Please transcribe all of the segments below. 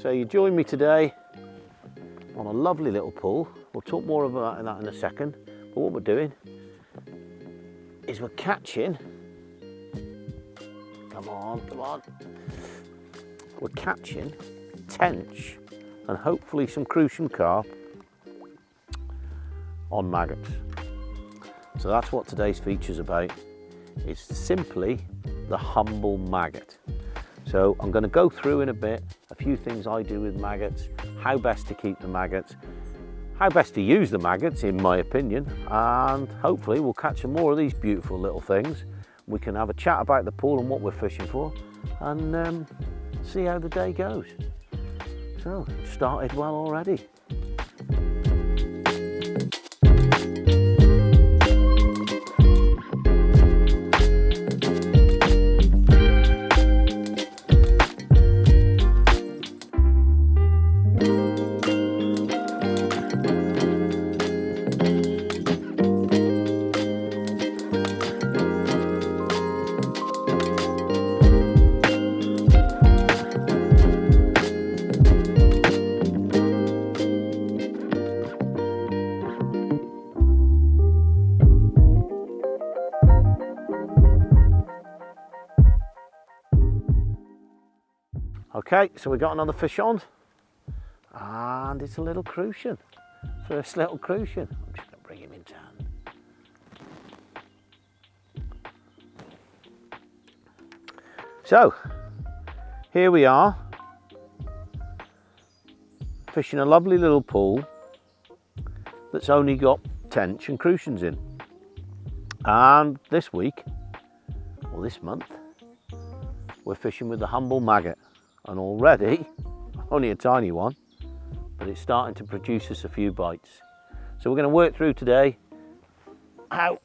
So you join me today on a lovely little pool. We'll talk more about that in a second. But what we're doing is we're catching, come on, we're catching tench and hopefully some crucian carp on maggots. So that's what today's feature's about. It's simply the humble maggot. So I'm going to go through in a bit a few things I do with maggots, how best to keep the maggots, how best to use the maggots in my opinion, and hopefully we'll catch some more of these beautiful little things. We can have a chat about the pool and what we're fishing for and see how the day goes. So it started well already. Okay, so we got another fish on, and it's a little crucian. First little crucian. I'm just going to bring him into hand. So, here we are, fishing a lovely little pool that's only got tench and crucians in. And this week, or this month, we're fishing with the humble maggot. And already, only a tiny one, but it's starting to produce us a few bites. So we're going to work through today how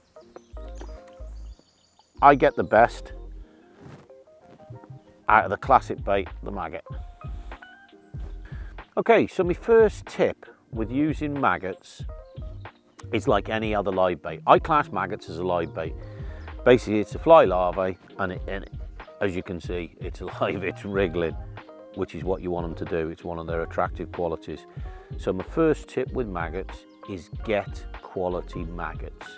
I get the best out of the classic bait, the maggot. Okay, so my first tip with using maggots is like any other live bait. I class maggots as a live bait. Basically, it's a fly larvae, and as you can see, it's alive, it's wriggling, which is what you want them to do. It's one of their attractive qualities. So my first tip with maggots is get quality maggots.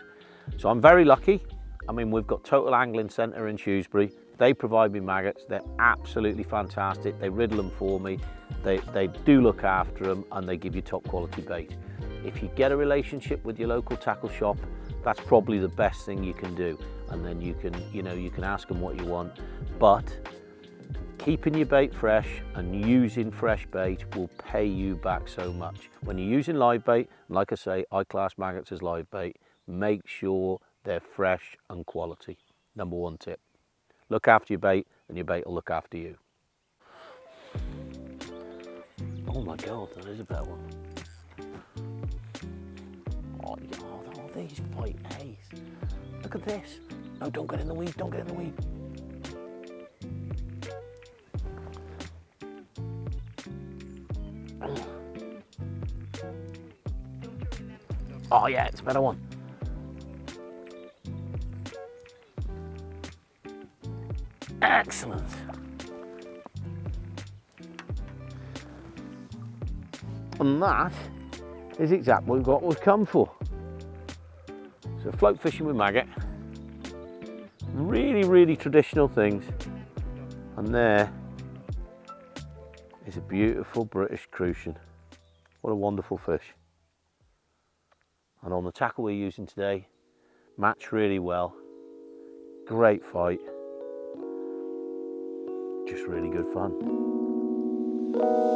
So I'm very lucky. I mean, we've got Total Angling Centre in Shrewsbury. They provide me maggots. They're absolutely fantastic. They riddle them for me. They do look after them, and they give you top quality bait. If you get a relationship with your local tackle shop, that's probably the best thing you can do. And then you can ask them what you want. But keeping your bait fresh and using fresh bait will pay you back so much. When you're using live bait, like I say, I class maggots as live bait, make sure they're fresh and quality. Number one tip. Look after your bait and your bait will look after you. Oh my God, that is a better one. Oh, these fight haze. Look at this. No, don't get in the weed, don't get in the weed. Oh yeah, it's a better one. Excellent. And that is exactly what we've come for. So float fishing with maggot. Really, really traditional things. And there is a beautiful British crucian. What a wonderful fish. And on the tackle we're using today, match really well. Great fight. Just really good fun.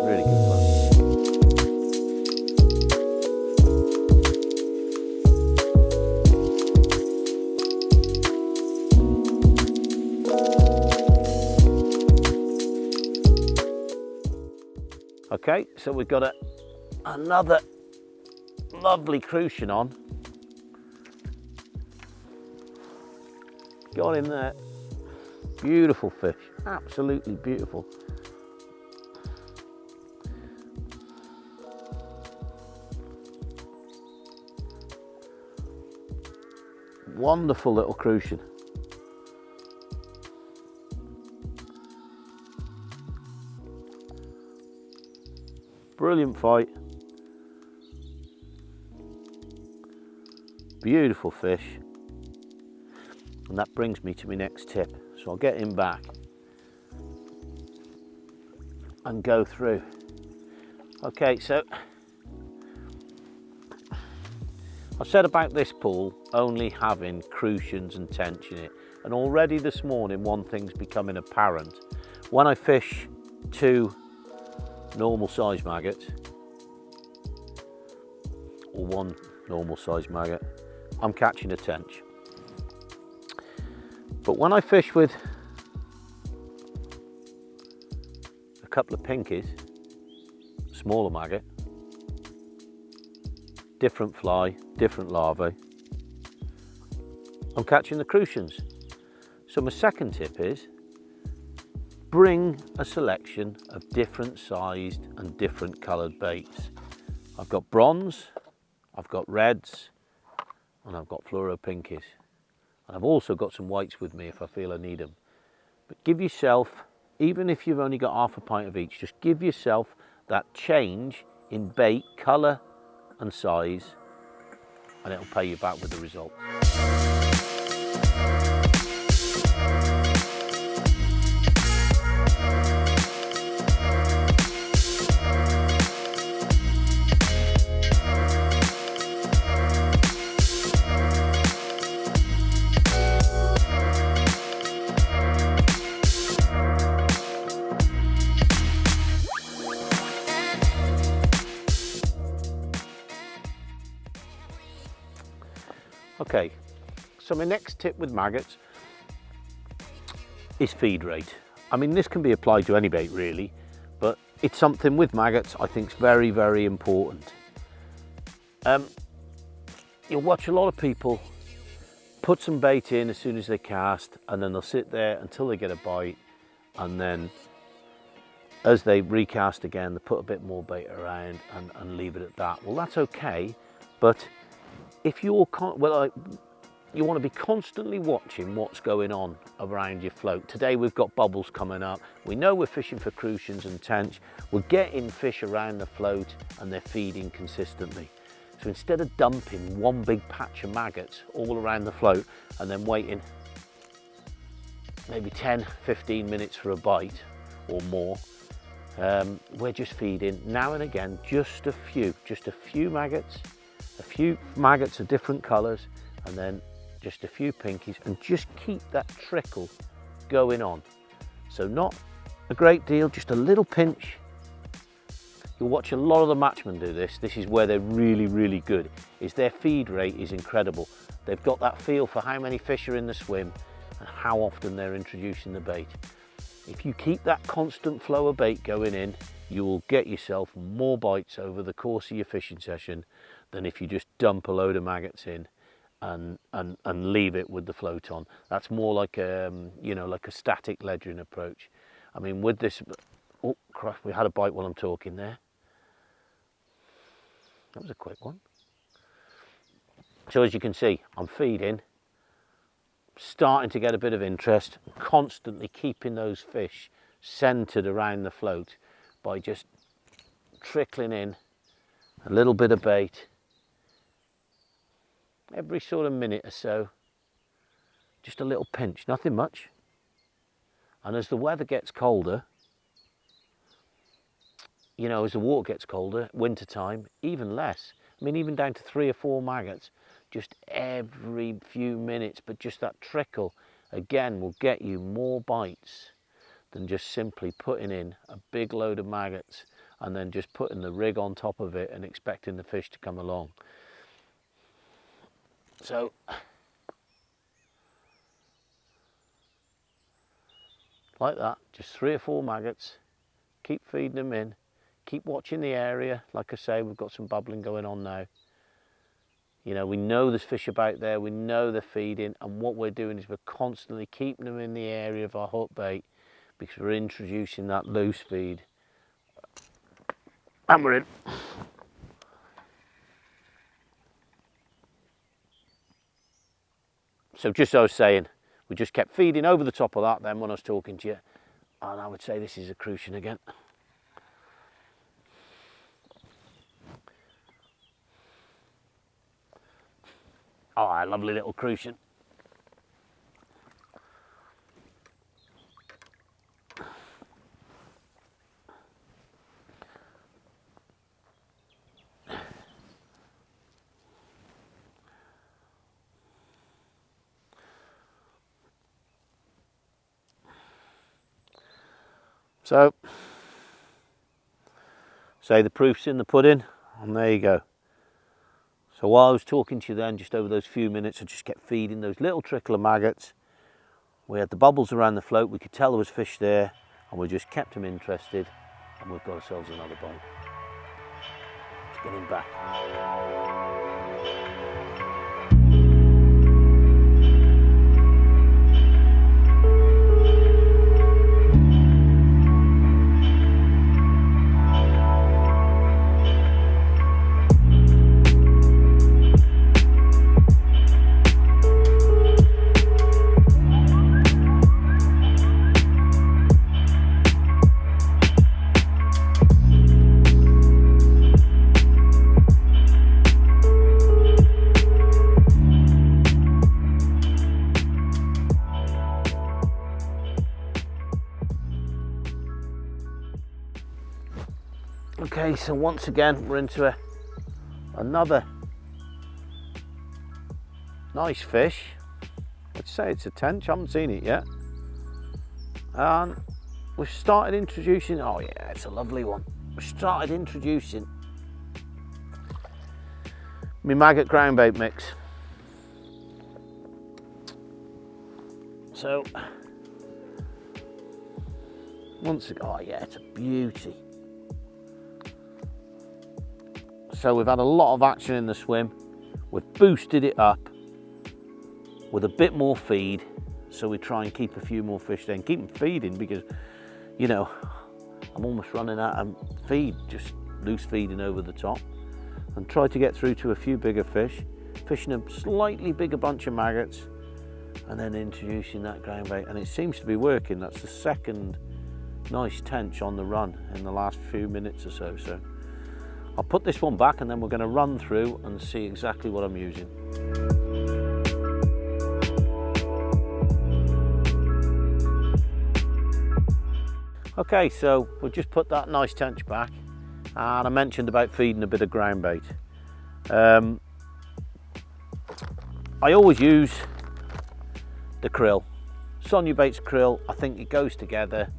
Really good fun. Okay, so we've got another lovely crucian on. Got him there. Beautiful fish, absolutely beautiful. Wonderful little crucian. Brilliant fight. Beautiful fish. And that brings me to my next tip. So I'll get him back and go through. Okay, so I've said about this pool only having crucians and tench in it, and already this morning one thing's becoming apparent. When I fish 2 normal size maggots, or 1 normal size maggot, I'm catching a tench. But when I fish with a couple of pinkies, smaller maggot, different fly, different larvae, I'm catching the crucians. So my second tip is bring a selection of different sized and different coloured baits. I've got bronze, I've got reds, and I've got fluoro pinkies. And I've also got some whites with me if I feel I need them. But give yourself, even if you've only got half a pint of each, just give yourself that change in bait, colour and size, and it'll pay you back with the result. Okay, so my next tip with maggots is feed rate. I mean, this can be applied to any bait really, but it's something with maggots I think is very, very important. You'll watch a lot of people put some bait in as soon as they cast, and then they'll sit there until they get a bite, and then as they recast again, they put a bit more bait around and leave it at that. Well, that's okay, but if you're, you want to be constantly watching what's going on around your float. Today we've got bubbles coming up. We know we're fishing for crucians and tench. We're getting fish around the float and they're feeding consistently. So instead of dumping one big patch of maggots all around the float and then waiting maybe 10, 15 minutes for a bite or more, we're just feeding now and again just a few maggots, a few maggots of different colours, and then just a few pinkies, and just keep that trickle going on. So not a great deal, just a little pinch. You'll watch a lot of the matchmen do this. This is where they're really, really good, is their feed rate is incredible. They've got that feel for how many fish are in the swim and how often they're introducing the bait. If you keep that constant flow of bait going in, you will get yourself more bites over the course of your fishing session than if you just dump a load of maggots in and leave it with the float on. That's more like a, you know, like a static ledgering approach. I mean, with this, oh crap, we had a bite while I'm talking there. That was a quick one. So as you can see, I'm feeding, starting to get a bit of interest, constantly keeping those fish centered around the float by just trickling in a little bit of bait every sort of minute or so, just a little pinch, nothing much. And as the weather gets colder, you know, as the water gets colder, winter time, even less. I mean, even down to 3 or 4 maggots, just every few minutes, but just that trickle, again, will get you more bites than just simply putting in a big load of maggots and then just putting the rig on top of it and expecting the fish to come along. So, like that, just 3 or 4 maggots, keep feeding them in, keep watching the area. Like I say, we've got some bubbling going on now. You know, we know there's fish about there, we know they're feeding, and what we're doing is we're constantly keeping them in the area of our hook bait because we're introducing that loose feed. And we're in. So just as I was saying, we just kept feeding over the top of that then when I was talking to you, and I would say this is a crucian again. Oh, lovely little crucian. So, say the proof's in the pudding, and there you go. So while I was talking to you then, just over those few minutes, I just kept feeding those little trickle of maggots. We had the bubbles around the float, we could tell there was fish there, and we just kept them interested, and we've got ourselves another bite. Let's get him back. Okay, so once again we're into another nice fish. I'd say it's a tench, I haven't seen it yet. And we've started introducing, oh yeah, it's a lovely one. We've started introducing my maggot ground bait mix. So, once again, oh yeah, it's a beauty. So we've had a lot of action in the swim. We've boosted it up with a bit more feed. So we try and keep a few more fish there and keep them feeding because, you know, I'm almost running out of feed, just loose feeding over the top. And try to get through to a few bigger fish, fishing a slightly bigger bunch of maggots and then introducing that ground bait. And it seems to be working. That's the second nice tench on the run in the last few minutes or so. So I'll put this one back and then we're going to run through and see exactly what I'm using. Okay, so we'll just put that nice tench back, and I mentioned about feeding a bit of ground bait. I always use the krill, Sonia Bates krill. I think it goes together.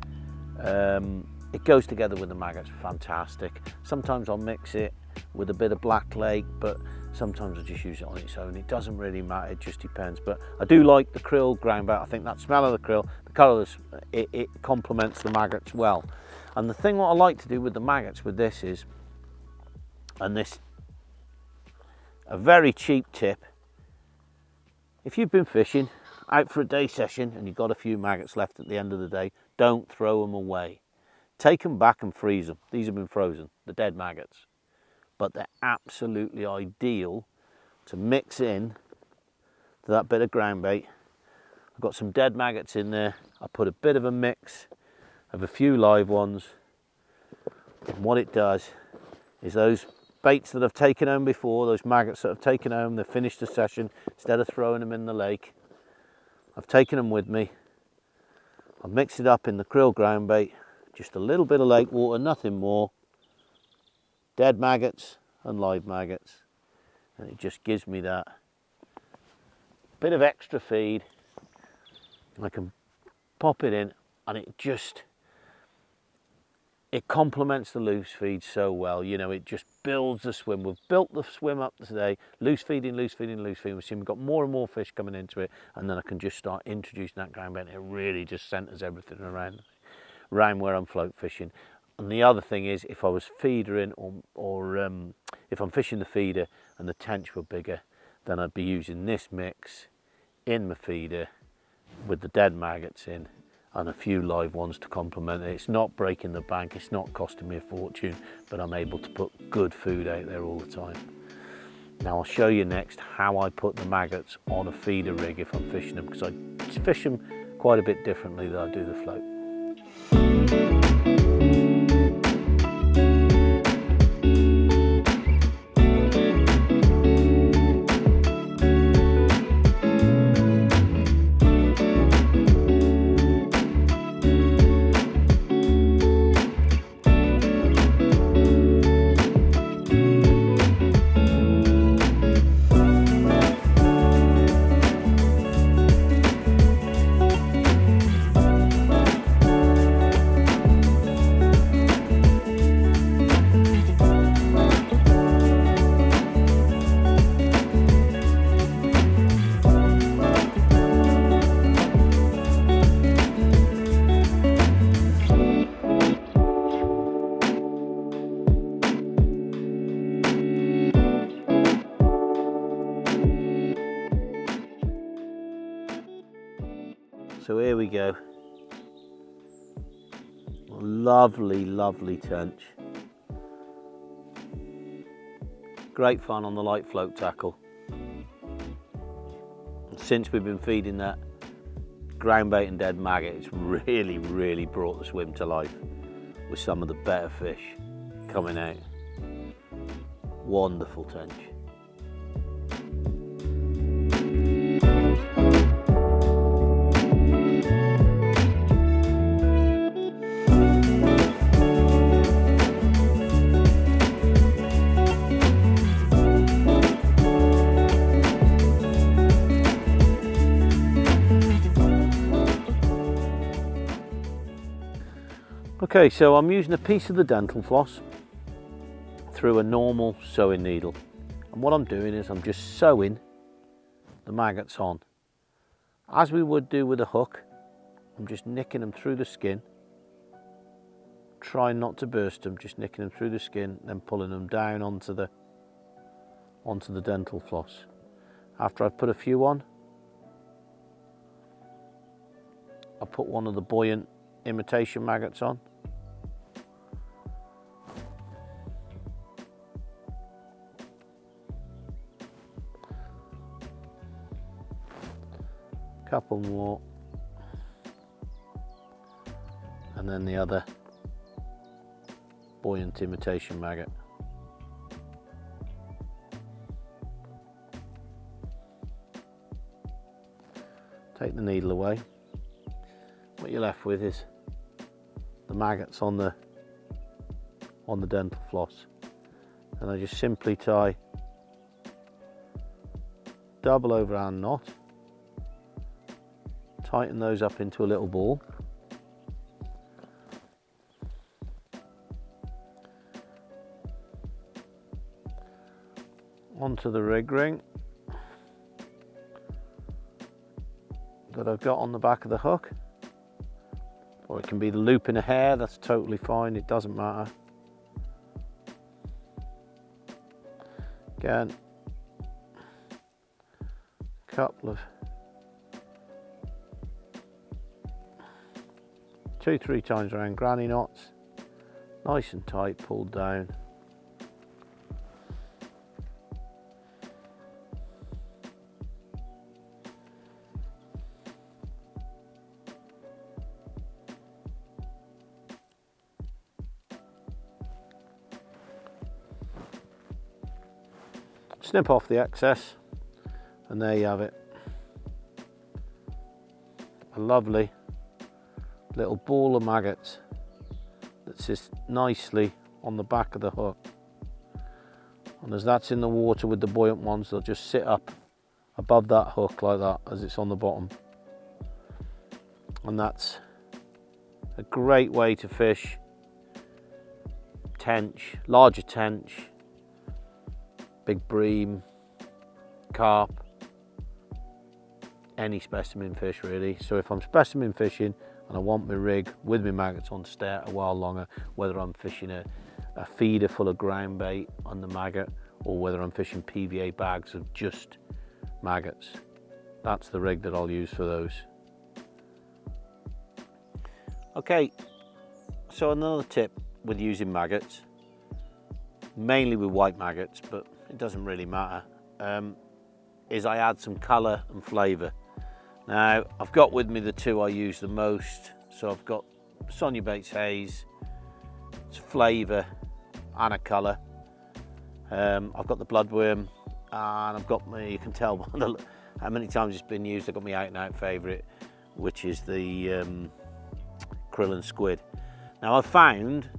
It goes together with the maggots, fantastic. Sometimes I'll mix it with a bit of black lake, but sometimes I just use it on its own. It doesn't really matter, it just depends. But I do like the krill ground bait. I think that smell of the krill, the colour, it complements the maggots well. And the thing what I like to do with the maggots with this is, and this, a very cheap tip, if you've been fishing out for a day session and you've got a few maggots left at the end of the day, don't throw them away. Take them back and freeze them. These have been frozen, the dead maggots. But they're absolutely ideal to mix in to that bit of ground bait. I've got some dead maggots in there. I put a bit of a mix of a few live ones. And what it does is those baits that I've taken home before, those maggots that I've taken home, they've finished the session, instead of throwing them in the lake, I've taken them with me. I've mixed it up in the krill ground bait. Just a little bit of lake water, nothing more. Dead maggots and live maggots. And it just gives me that bit of extra feed. I can pop it in and it complements the loose feed so well. You know, it just builds the swim. We've built the swim up today. Loose feeding, loose feeding, loose feeding. We've got more and more fish coming into it, and then I can just start introducing that ground bait. It really just centres everything around where I'm float fishing. And the other thing is, if I was feedering or if I'm fishing the feeder and the tench were bigger, then I'd be using this mix in my feeder with the dead maggots in and a few live ones to complement it. It's not breaking the bank, it's not costing me a fortune, but I'm able to put good food out there all the time. Now I'll show you next how I put the maggots on a feeder rig if I'm fishing them, because I fish them quite a bit differently than I do the float. So here we go. Lovely, lovely tench. Great fun on the light float tackle. Since we've been feeding that ground bait and dead maggot, it's really, really brought the swim to life with some of the better fish coming out. Wonderful tench. Okay, so I'm using a piece of the dental floss through a normal sewing needle, and what I'm doing is I'm just sewing the maggots on as we would do with a hook. I'm just nicking them through the skin, trying not to burst them, just nicking them through the skin, then pulling them down onto the dental floss. After I've put a few on, I'll put one of the buoyant imitation maggots on. Couple more, and then the other buoyant imitation maggot. Take the needle away. What you're left with is the maggots on the dental floss, and I just simply tie double overhand knot. Tighten those up into a little ball. Onto the rig ring that I've got on the back of the hook, or it can be the loop in a hair, that's totally fine, it doesn't matter. Again, a couple of 2-3 times around granny knots, nice and tight, pulled down. Snip off the excess, and there you have it. A lovely little ball of maggots that sits nicely on the back of the hook, and as that's in the water with the buoyant ones, they'll just sit up above that hook like that as it's on the bottom, and that's a great way to fish tench, larger tench, big bream, carp, any specimen fish really. So if I'm specimen fishing and I want my rig with my maggots on to stay out a while longer, whether I'm fishing a feeder full of ground bait on the maggot, or whether I'm fishing PVA bags of just maggots, that's the rig that I'll use for those. Okay, so another tip with using maggots, mainly with white maggots, but it doesn't really matter, is I add some colour and flavour. Now, I've got with me the two I use the most. So I've got Sonia Bates HAZE, it's flavour and a colour. I've got the bloodworm, and I've got my, you can tell by how many times it's been used, I've got my out and out favourite, which is the krill and squid. Now I've found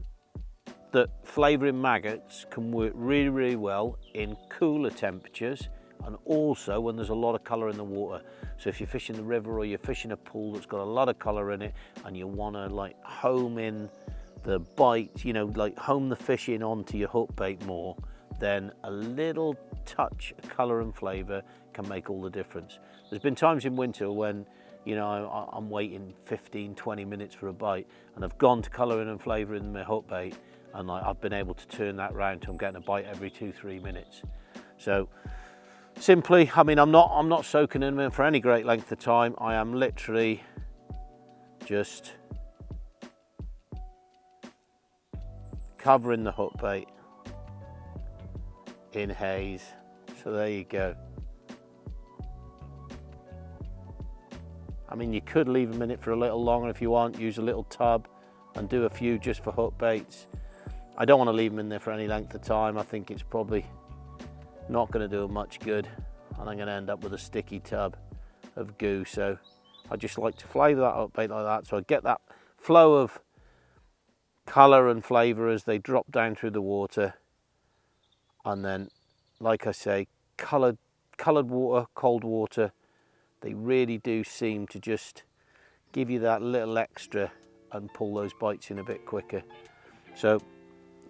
that flavouring maggots can work really, really well in cooler temperatures, and also when there's a lot of colour in the water. So if you're fishing the river or you're fishing a pool that's got a lot of colour in it, and you want to like home in the bite, you know, like home the fish in onto your hook bait more, then a little touch of colour and flavour can make all the difference. There's been times in winter when, you know, I'm waiting 15-20 minutes for a bite, and I've gone to colouring and flavouring my hook bait, and I've been able to turn that round to I'm getting a bite every 2-3 minutes. So simply, I mean, I'm not soaking them in for any great length of time. I am literally just covering the hook bait in haze. So there you go. I mean, you could leave them in it for a little longer if you want, use a little tub and do a few just for hook baits. I don't want to leave them in there for any length of time. I think it's probably not going to do them much good, and I'm going to end up with a sticky tub of goo. So I just like to flavour that hook bait like that, so I get that flow of colour and flavour as they drop down through the water. And then, like I say, coloured water, cold water, they really do seem to just give you that little extra and pull those bites in a bit quicker. So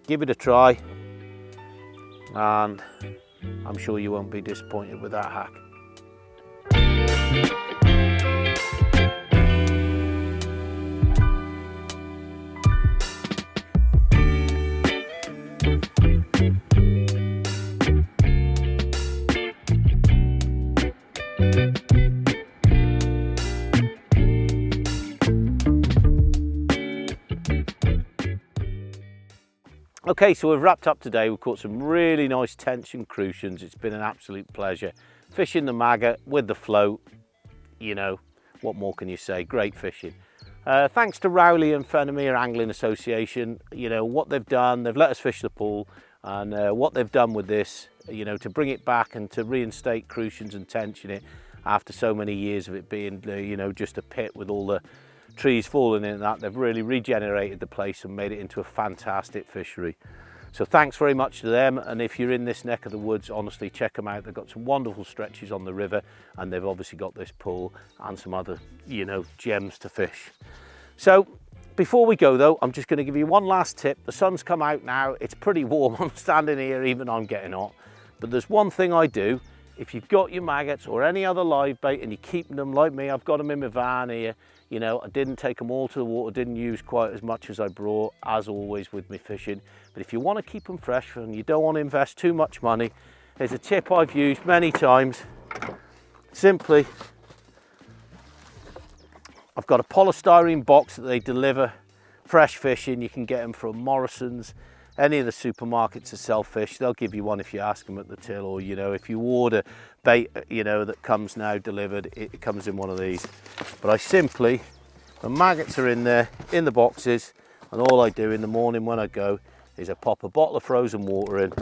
give it a try, and I'm sure you won't be disappointed with that hack. Okay, so we've wrapped up today. We've caught some really nice tench and crucians. It's been an absolute pleasure. Fishing the maggot with the float, you know, what more can you say? Great fishing. Thanks to Rowley and Fenimore Angling Association. You know, what they've done, they've let us fish the pool, and what they've done with this, you know, to bring it back and to reinstate crucians and tench in it after so many years of it being, you know, just a pit with all the trees falling in and that, they've really regenerated the place and made it into a fantastic fishery. So thanks very much to them, and if you're in this neck of the woods, honestly check them out. They've got some wonderful stretches on the river, and they've obviously got this pool and some other, you know, gems to fish. So before we go though, I'm just going to give you one last tip. The sun's come out now, it's pretty warm. I'm standing here, even I'm getting hot, but there's one thing I do. If you've got your maggots or any other live bait and you're keeping them like me, I've got them in my van here, you know, I didn't take them all to the water, didn't use quite as much as I brought, as always with me fishing. But if you want to keep them fresh and you don't want to invest too much money, there's a tip I've used many times. Simply, I've got a polystyrene box that they deliver fresh fish in. You can get them from Morrison's, any of the supermarkets that sell fish. They'll give you one if you ask them at the till, or, you know, if you order bait, you know, that comes now delivered, it comes in one of these. But I simply, the maggots are in there, in the boxes, and all I do in the morning when I go is I pop a bottle of frozen water in,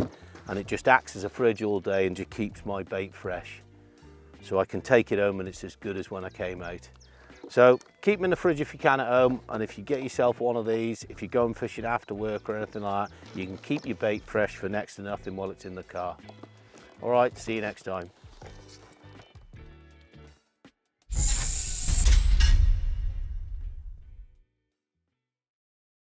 and it just acts as a fridge all day and just keeps my bait fresh. So I can take it home and it's as good as when I came out. So keep them in the fridge if you can at home, and if you get yourself one of these, if you're going fishing after work or anything like that, you can keep your bait fresh for next to nothing while it's in the car. All right, see you next time.